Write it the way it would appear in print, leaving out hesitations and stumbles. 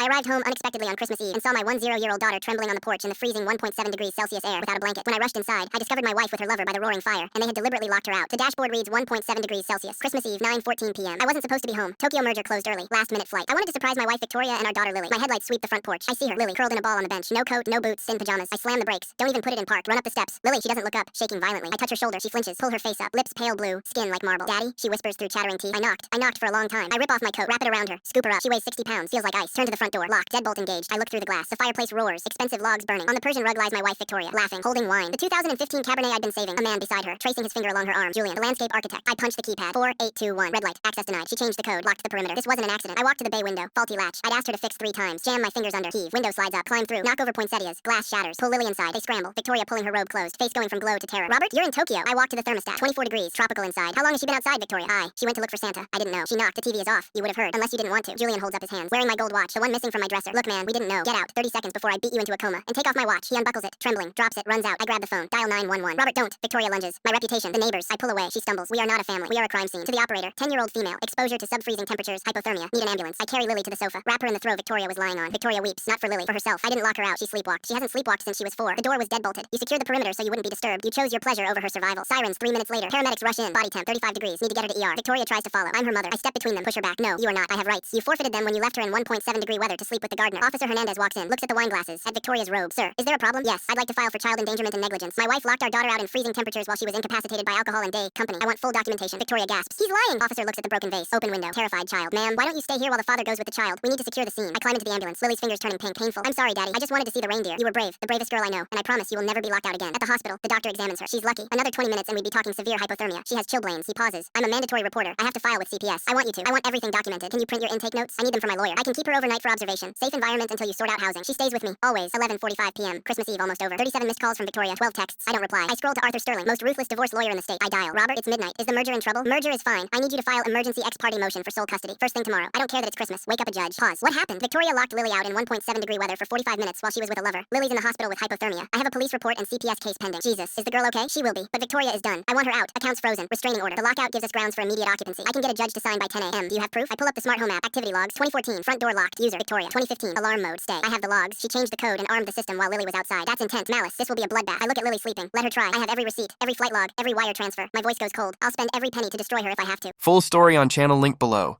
I arrived home unexpectedly on Christmas Eve and saw my 10-year-old daughter trembling on the porch in the freezing 1.7 degrees Celsius air without a blanket. When I rushed inside, I discovered my wife with her lover by the roaring fire, and they had deliberately locked her out. The dashboard reads 1.7 degrees Celsius. Christmas Eve, 9:14 p.m. I wasn't supposed to be home. Tokyo merger closed early. Last-minute flight. I wanted to surprise my wife Victoria and our daughter Lily. My headlights sweep the front porch. I see her, Lily, curled in a ball on the bench. No coat, no boots, in pajamas. I slam the brakes. Don't even put it in park. Run up the steps. Lily, she doesn't look up, shaking violently. I touch her shoulder. She flinches. Pull her face up. Lips pale blue. Skin like marble. Daddy, she whispers through chattering teeth. I knocked for a long time. I rip off my coat, wrap it around her, scoop her up. She weighs 60 pounds. Feels like ice. Turn to the front door. Locked. Deadbolt engaged. I look through the glass. The fireplace roars. Expensive logs burning. On the Persian rug lies my wife Victoria, laughing, holding wine. The 2015 Cabernet I'd been saving. A man beside her, tracing his finger along her arm. Julian, the landscape architect. I punched the keypad. 4821. Red light. Access denied. She changed the code. Locked the perimeter. This wasn't an accident. I walked to the bay window. Faulty latch. I'd asked her to fix 3 times. Jam my fingers under. Heave. Window slides up. Climb through. Knock over poinsettias. Glass shatters. Pull Lily inside. They scramble. Victoria pulling her robe closed. Face going from glow to terror. Robert, you're in Tokyo. I walked to the thermostat. 24 degrees. Tropical inside. How long has she been outside, Victoria? She went to look for Santa. I didn't know. She knocked. The TV is off. You would have heard. Unless you didn't want to. Julian holds up his hands. Wearing my gold watch. The one missing from my dresser. Look, man, we didn't know. Get out. 30 seconds before I beat you into a coma. And take off my watch. He unbuckles it. Trembling. Drops it. Runs out. I grab the phone. Dial 911. Robert, don't. Victoria lunges. My reputation. The neighbors. I pull away. She stumbles. We are not a family. We are a crime scene. To the operator. 10-year-old female. Exposure to sub-freezing temperatures. Hypothermia. Need an ambulance. I carry Lily to the sofa. Wrap her in the throw Victoria was lying on. Victoria weeps. Not for Lily. For herself. I didn't lock her out. She sleepwalked. She hasn't sleepwalked since she was 4. The door was deadbolted. You secured the perimeter so you wouldn't be disturbed. You chose your pleasure over her survival. Sirens. 3 minutes later. Paramedics rush in. Body temp. 35 degrees. Need to get her to ER. Victoria tries to follow. I'm her mother. I step between them. Push her back. No, you are not. I have rights. You forfeited them when you left her in 1.7-degree weather to sleep with the gardener. Officer Hernandez walks in. Looks at the wine glasses. At Victoria's robe. Sir, is there a problem? Yes. I'd like to file for child endangerment and negligence. My wife locked our daughter out in freezing temperatures while she was incapacitated by alcohol and day company. I want full documentation. Victoria gasps. He's lying. Officer looks at the broken vase. Open window. Terrified child. Ma'am, why don't you stay here while the father goes with the child? We need to secure the scene. I climb into the ambulance. Lily's fingers turning pink. Painful. I'm sorry, Daddy. I just wanted to see the reindeer. You were brave. The bravest girl I know. And I promise you will never be locked out again. At the hospital, the doctor examines her. She's lucky. Another 20 minutes and we'd be talking severe hypothermia. She has chilblains. He pauses. I'm a mandatory reporter. I have to file with CPS. I want you to. I want everything documented. Can you print your intake notes? I need them for my lawyer. I can keep her overnight for observation. Safe environment until you sort out housing. She stays with me. Always. 11:45 p.m. Christmas Eve almost over. 37 missed calls from Victoria. 12 texts. I don't reply. I scroll to Arthur Sterling, most ruthless divorce lawyer in the state. I dial. Robert, it's midnight. Is the merger in trouble? Merger is fine. I need you to file emergency ex parte motion for sole custody. First thing tomorrow. I don't care that it's Christmas. Wake up a judge. Pause. What happened? Victoria locked Lily out in 1.7-degree weather for 45 minutes while she was with a lover. Lily's in the hospital with hypothermia. I have a police report and CPS case pending. Jesus, is the girl okay? She will be. But Victoria is done. I want her out. Accounts frozen. Restraining order. The lockout gives us grounds for immediate occupancy. I can get a judge to sign by 10 a.m. Do you have proof? I pull up the smart home app. Activity logs. 2014. Front door locked. User Victoria. 2015. Alarm mode. Stay. I have the logs. She changed the code and armed the system while Lily was outside. That's intent. Malice. This will be a bloodbath. I look at Lily sleeping. Let her try. I have every receipt, every flight log, every wire transfer. My voice goes cold. I'll spend every penny to destroy her if I have to. Full story on channel link below.